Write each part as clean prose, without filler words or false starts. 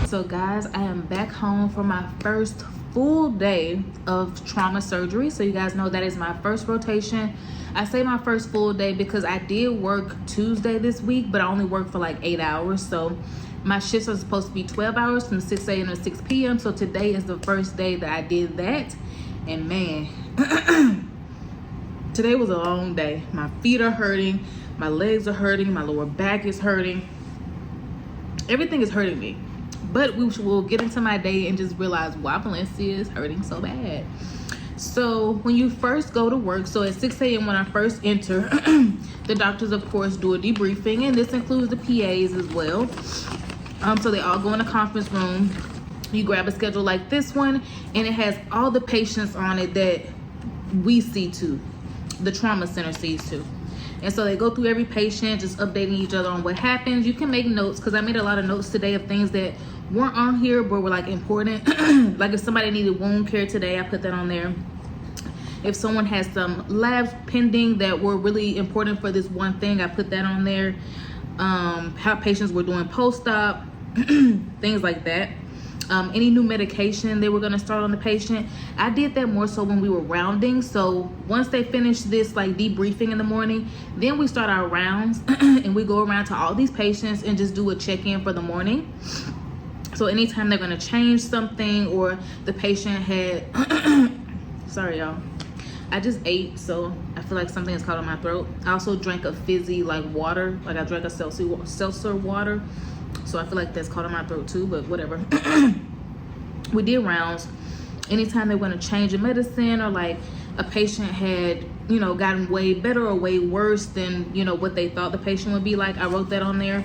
So guys, I am back home for my first full day of trauma surgery. So you guys know that is my first rotation. I say my first full day because I did work Tuesday this week, but I only worked for like 8 hours. So my shifts are supposed to be 12 hours from 6 a.m. to 6 p.m. So today is the first day that I did that. And man, today was a long day. My feet are hurting, my legs are hurting, my lower back is hurting. Everything is hurting me. But we will get into my day and just realize why Valencia is hurting so bad. So when you first go to work, so at 6 a.m. when I first enter, the doctors of course do a debriefing, and this includes the PAs as well. So they all go in a conference room. You grab a schedule like this one, and it has all the patients on it that we see to, the trauma center sees to. And so they go through every patient, just updating each other on what happens. You can make notes, because I made a lot of notes today of things that weren't on here but were like important. Like if somebody needed wound care today, I put that on there. If someone has some labs pending that were really important for this one thing, I put that on there. How patients were doing post-op, things like that. Any new medication they were going to start on the patient. I did that more so when we were rounding. So once they finish this like debriefing in the morning, then we start our rounds and we go around to all these patients and just do a check-in for the morning. So anytime they're going to change something or the patient had sorry y'all, I just ate, so I feel like something is caught in my throat. I also drank a fizzy like water, like I drank a seltzer water, so I feel like that's caught in my throat too, but whatever. We did rounds. Anytime they want to change a medicine, or like a patient had, you know, gotten way better or way worse than, you know, what they thought the patient would be like, I wrote that on there.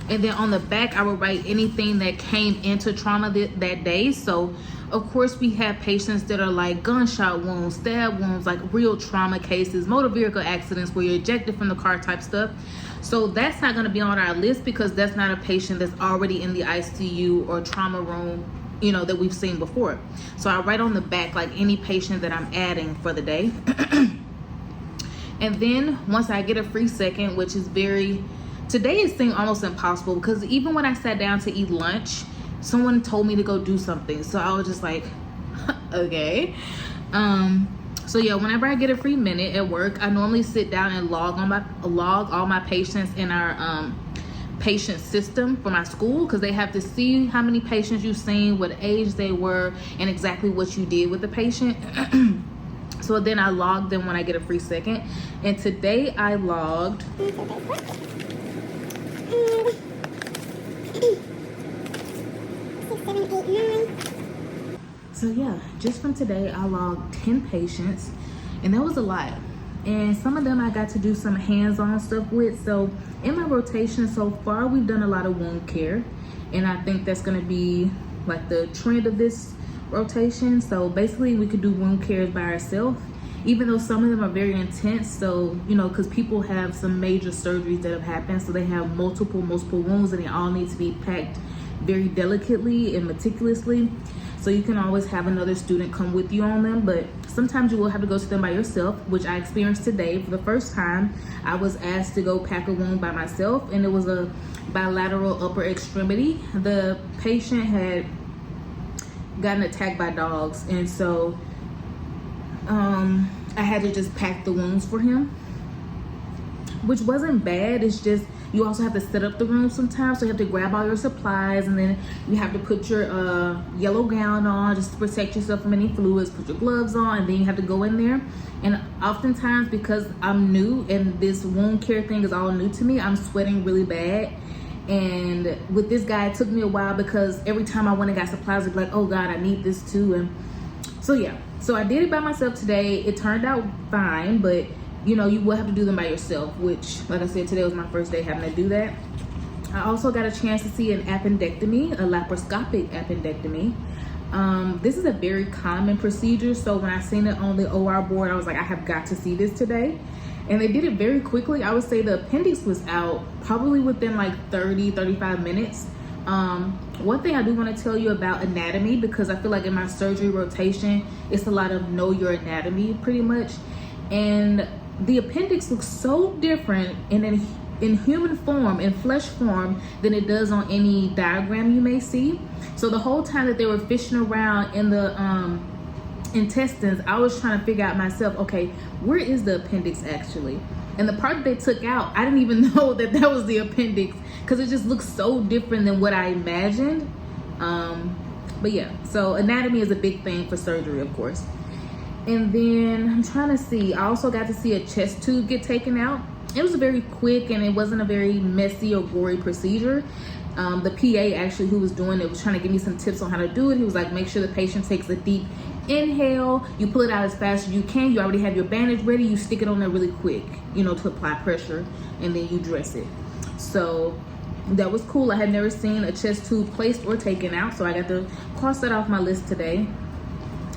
And then on the back, I would write anything that came into trauma that day. So of course we have patients that are like gunshot wounds, stab wounds, like real trauma cases, motor vehicle accidents where you're ejected from the car type stuff. So that's not going to be on our list because that's not a patient that's already in the ICU or trauma room, you know, that we've seen before. So I write on the back like any patient that I'm adding for the day. And then once I get a free second, which is today it seemed almost impossible because even when I sat down to eat lunch, someone told me to go do something. So I was just like, okay. So yeah, whenever I get a free minute at work, I normally sit down and log all my patients in our patient system for my school, because they have to see how many patients you've seen, what age they were, and exactly what you did with the patient. So then I log them when I get a free second. And today I logged 6, 7, 8, 9. So yeah, just from today I logged 10 patients, and that was a lot. And some of them I got to do some hands-on stuff with. So in my rotation so far, we've done a lot of wound care, and I think that's going to be like the trend of this rotation. So basically we could do wound cares by ourselves, even though some of them are very intense. So, you know, because people have some major surgeries that have happened, so they have multiple wounds, and they all need to be packed very delicately and meticulously. So you can always have another student come with you on them, but sometimes you will have to go to them by yourself, which I experienced today. For the first time, I was asked to go pack a wound by myself, and it was a bilateral upper extremity. The patient had gotten attacked by dogs, and so I had to just pack the wounds for him, which wasn't bad. It's just you also have to set up the room sometimes, so you have to grab all your supplies, and then you have to put your yellow gown on just to protect yourself from any fluids, put your gloves on, and then you have to go in there. And oftentimes, because I'm new and this wound care thing is all new to me, I'm sweating really bad. And with this guy, it took me a while because every time I went and got supplies, I'd be like, oh God, I need this too. And so yeah, so I did it by myself today. It turned out fine, but you know, you will have to do them by yourself, which, like I said, today was my first day having to do that. I also got a chance to see an appendectomy, a laparoscopic appendectomy. This is a very common procedure, so when I seen it on the OR board, I was like, I have got to see this today. And they did it very quickly. I would say the appendix was out probably within like 30-35 minutes. One thing I do want to tell you about anatomy, because I feel like in my surgery rotation, it's a lot of know your anatomy pretty much. And the appendix looks so different in a in human form, in flesh form, than it does on any diagram you may see. So the whole time that they were fishing around in the intestines, I was trying to figure out myself, okay, where is the appendix actually? And the part that they took out, I didn't even know that that was the appendix, because it just looks so different than what I imagined. But yeah, so anatomy is a big thing for surgery, of course. And then I'm trying to see, I also got to see a chest tube get taken out. It was very quick and it wasn't a very messy or gory procedure. The PA actually who was doing it was trying to give me some tips on how to do it. He was like, make sure the patient takes a deep inhale, you pull it out as fast as you can, you already have your bandage ready, you stick it on there really quick, you know, to apply pressure, and then you dress it. So that was cool. I had never seen a chest tube placed or taken out, so I got to cross that off my list today.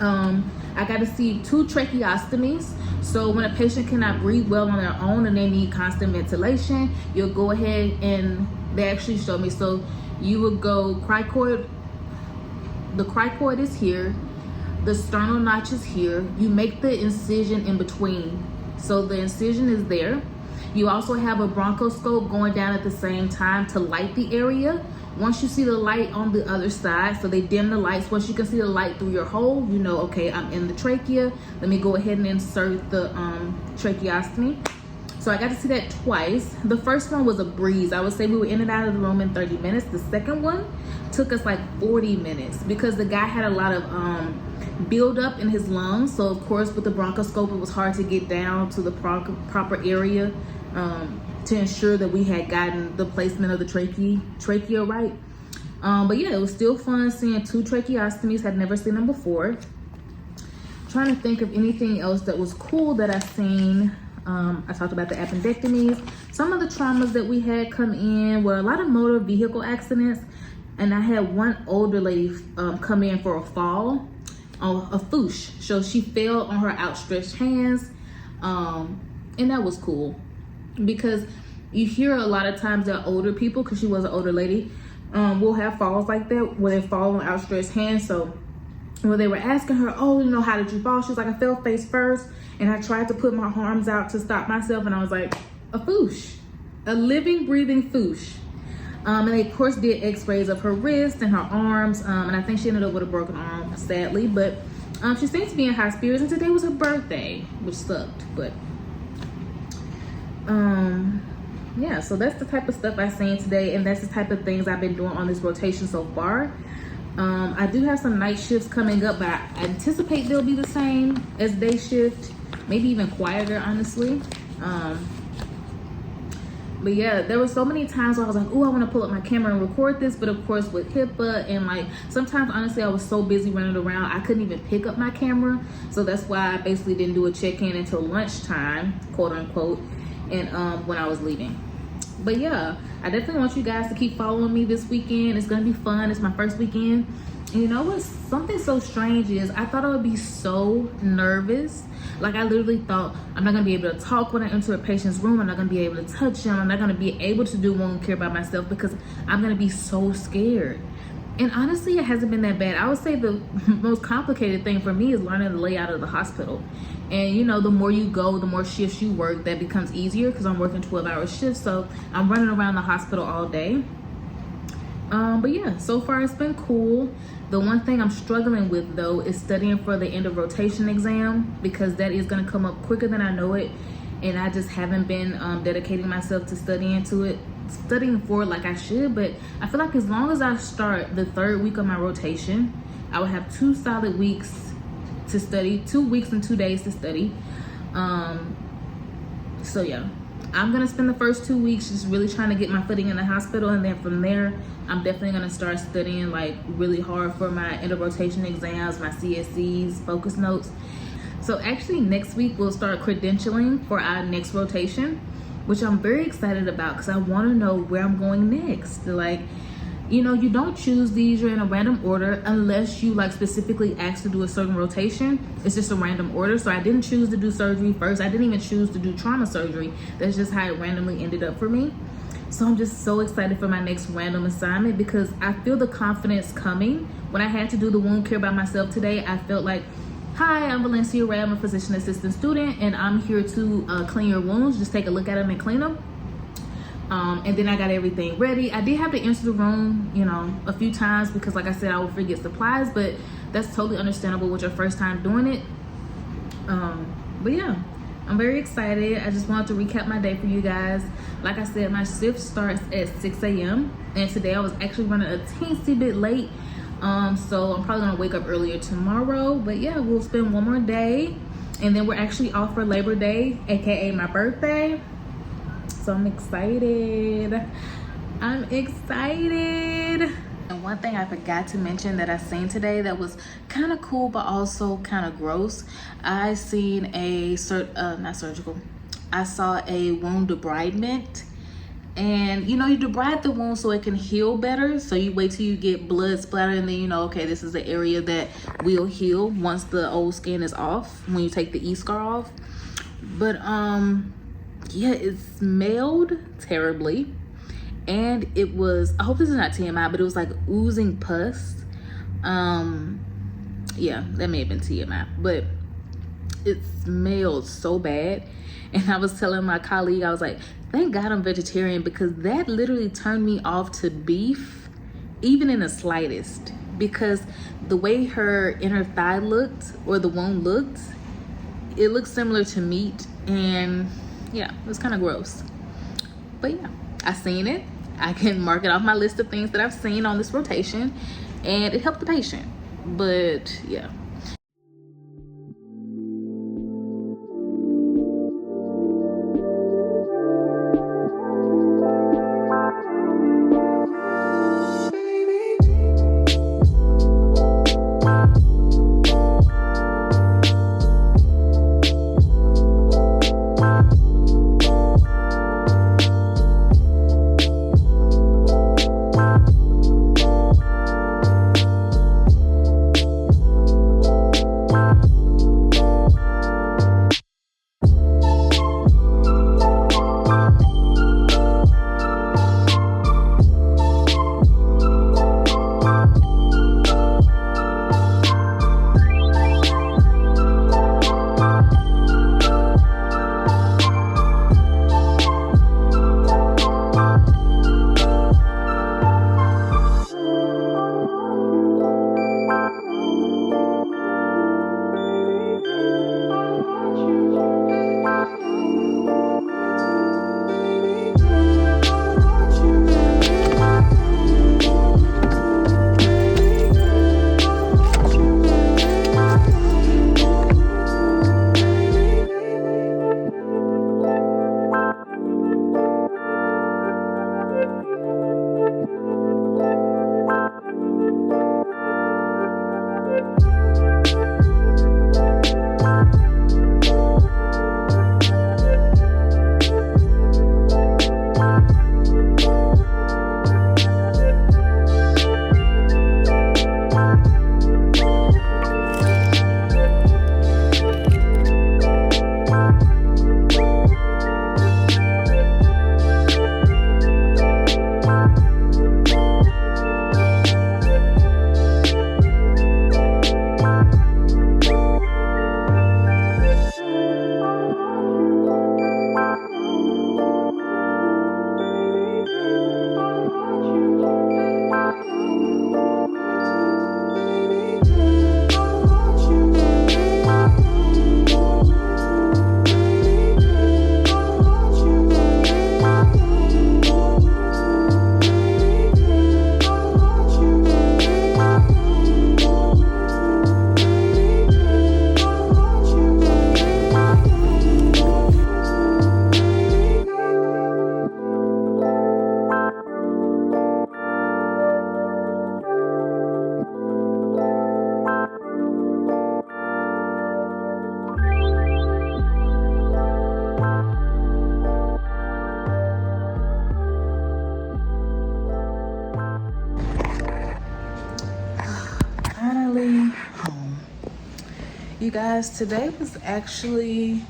I got to see 2 tracheostomies. So when a patient cannot breathe well on their own and they need constant ventilation, you'll go ahead and they actually showed me. So you would go cricoid, the cricoid is here, the sternal notch is here. You make the incision in between. So the incision is there. You also have a bronchoscope going down at the same time to light the area. Once you see the light on the other side, so they dim the lights, once you can see the light through your hole, you know, okay, I'm in the trachea. Let me go ahead and insert the tracheostomy. So I got to see that twice. The first one was a breeze. I would say we were in and out of the room in 30 minutes. The second one took us like 40 minutes because the guy had a lot of build up in his lungs. So of course with the bronchoscope, it was hard to get down to the proper area to ensure that we had gotten the placement of the trachea right. But yeah, it was still fun seeing 2 tracheostomies. Had never seen them before. Trying to think of anything else that was cool that I've seen. I talked about the appendectomies. Some of the traumas that we had come in were a lot of motor vehicle accidents. And I had one older lady come in for a fall, a foosh. So she fell on her outstretched hands. And that was cool because you hear a lot of times that older people, because she was an older lady, will have falls like that where they fall on outstretched hands. So when they were asking her, oh, you know, how did you fall? She was like, I fell face first and I tried to put my arms out to stop myself. And I was like, a foosh, a living, breathing foosh. And they of course did x-rays of her wrist and her arms. And I think she ended up with a broken arm, sadly, but she seems to be in high spirits, and today was her birthday, which sucked, but yeah, so that's the type of stuff I've seen today, and that's the type of things I've been doing on this rotation so far. I do have some night shifts coming up, but I anticipate they'll be the same as day shift, maybe even quieter, honestly. But yeah, there were so many times where I was like, oh, I want to pull up my camera and record this, but of course with HIPAA and like sometimes honestly I was so busy running around I couldn't even pick up my camera. So that's why I basically didn't do a check-in until lunchtime, quote unquote, and when I was leaving. But yeah, I definitely want you guys to keep following me this weekend. It's gonna be fun. It's my first weekend. And you know what? Something so strange is I thought I would be so nervous. Like I literally thought I'm not gonna be able to talk when I enter a patient's room. I'm not gonna be able to touch them. I'm not gonna be able to do wound care by myself because I'm gonna be so scared. And honestly, it hasn't been that bad. I would say the most complicated thing for me is learning the layout of the hospital. And you know, the more you go, the more shifts you work, that becomes easier because I'm working 12-hour shifts. So I'm running around the hospital all day. But yeah, so far it's been cool. The one thing I'm struggling with though is studying for the end of rotation exam, because that is going to come up quicker than I know it, and I just haven't been dedicating myself to studying for it like I should. But I feel like as long as I start the 3rd week of my rotation, I will have 2 solid weeks to study, 2 weeks and 2 days to study. So yeah, I'm gonna spend the first 2 weeks just really trying to get my footing in the hospital, and then from there I'm definitely gonna start studying like really hard for my end of rotation exams, my CSCs, focus notes. So actually next week we'll start credentialing for our next rotation, which I'm very excited about because I want to know where I'm going next. Like, you know, you don't choose these, you're in a random order unless you like specifically ask to do a certain rotation. It's just a random order. So I didn't choose to do surgery first. I didn't even choose to do trauma surgery. That's just how it randomly ended up for me. So I'm just so excited for my next random assignment because I feel the confidence coming. When I had to do the wound care by myself today, I felt like, hi, I'm Valencia Ray. I'm a physician assistant student and I'm here to clean your wounds. Just take a look at them and clean them. And then I got everything ready. I did have to enter the room, you know, a few times because like I said, I would forget supplies, but that's totally understandable with your first time doing it. But yeah, I'm very excited. I just wanted to recap my day for you guys. Like I said, my shift starts at 6 a.m. and today I was actually running a teensy bit late. So I'm probably gonna wake up earlier tomorrow, but yeah, we'll spend one more day and then we're actually off for Labor Day, aka my birthday. So I'm excited. I'm excited. And one thing I forgot to mention that I seen today that was kind of cool but also kind of gross. I seen a not surgical. I saw a wound debridement. And you know, you debride the wound so it can heal better. So you wait till you get blood splatter and then you know, okay, this is the area that will heal once the old skin is off, when you take the e-scar off. But yeah, it smelled terribly. And it was, I hope this is not TMI, but it was like oozing pus. Yeah, that may have been TMI, but it smelled so bad. And I was telling my colleague, I was like, thank God I'm vegetarian, because that literally turned me off to beef, even in the slightest. Because the way her inner thigh looked, or the wound looked, it looked similar to meat. And yeah, it was kind of gross. But yeah, I seen it. I can mark it off my list of things that I've seen on this rotation, and it helped the patient. But yeah. You guys, today was actually,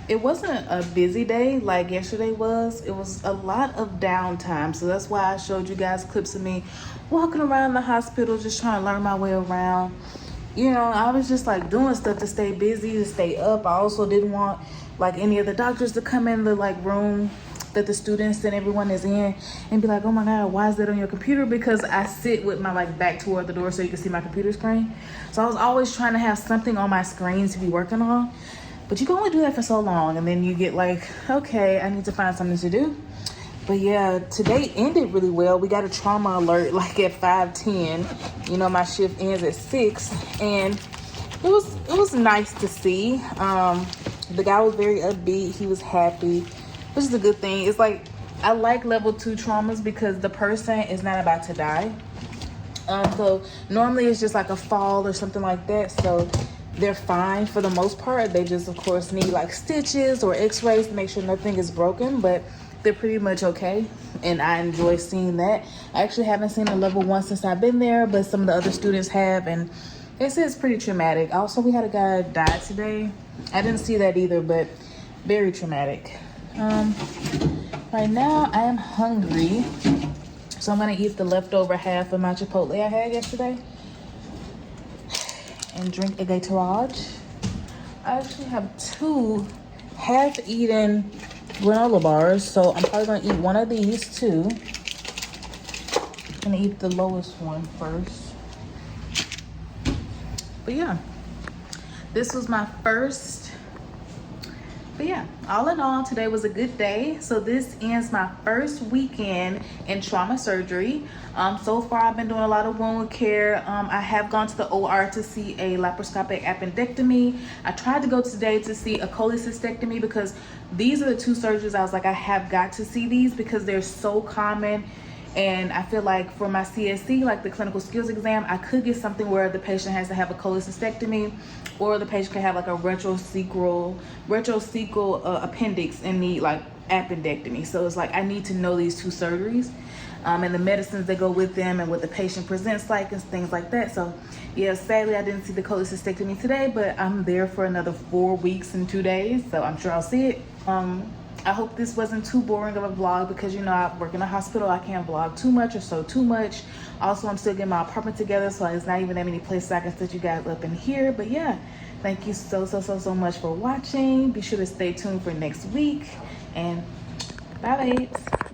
it wasn't a busy day like yesterday was. It was a lot of downtime. So that's why I showed you guys clips of me walking around the hospital, just trying to learn my way around. You know, I was just like doing stuff to stay busy, to stay up. I also didn't want like any of the doctors to come in the like room that the students and everyone is in and be like, oh my God, why is that on your computer? Because I sit with my like back toward the door so you can see my computer screen. So I was always trying to have something on my screen to be working on. But you can only do that for so long, and then you get like, okay, I need to find something to do. But yeah, today ended really well. We got a trauma alert like at 5:10. You know, my shift ends at 6, and it was nice to see. The guy was very upbeat. He was happy, which is a good thing. It's like, I like level 2 traumas because the person is not about to die. So normally it's just like a fall or something like that. So they're fine for the most part. They just, of course, need like stitches or x-rays to make sure nothing is broken, but they're pretty much okay, and I enjoy seeing that. I actually haven't seen a level 1 since I've been there, but some of the other students have, and they say it's pretty traumatic. Also, we had a guy die today. I didn't see that either, but very traumatic. Right now I am hungry, so I'm gonna eat the leftover half of my Chipotle I had yesterday and drink a Gatorade. I actually have 2 half-eaten granola bars, so I'm probably gonna eat one of these too. I'm gonna eat the lowest one first. But yeah, this was my first. But yeah, all in all, today was a good day. So this ends my first weekend in trauma surgery. So far, I've been doing a lot of wound care. I have gone to the OR to see a laparoscopic appendectomy. I tried to go today to see a cholecystectomy because these are the 2 surgeries I was like, I have got to see these because they're so common. And I feel like for my CSC, like the clinical skills exam, I could get something where the patient has to have a cholecystectomy, or the patient can have like a retrococcal appendix and need like appendectomy. So it's like, I need to know these 2 surgeries and the medicines that go with them and what the patient presents like and things like that. So yeah, sadly I didn't see the cholecystectomy today, but I'm there for another 4 weeks and 2 days, so I'm sure I'll see it. I hope this wasn't too boring of a vlog because, you know, I work in a hospital. I can't vlog too much or so too much. Also, I'm still getting my apartment together, so it's not even that many places I can set you guys up in here. But yeah, thank you so much for watching. Be sure to stay tuned for next week, and bye babes.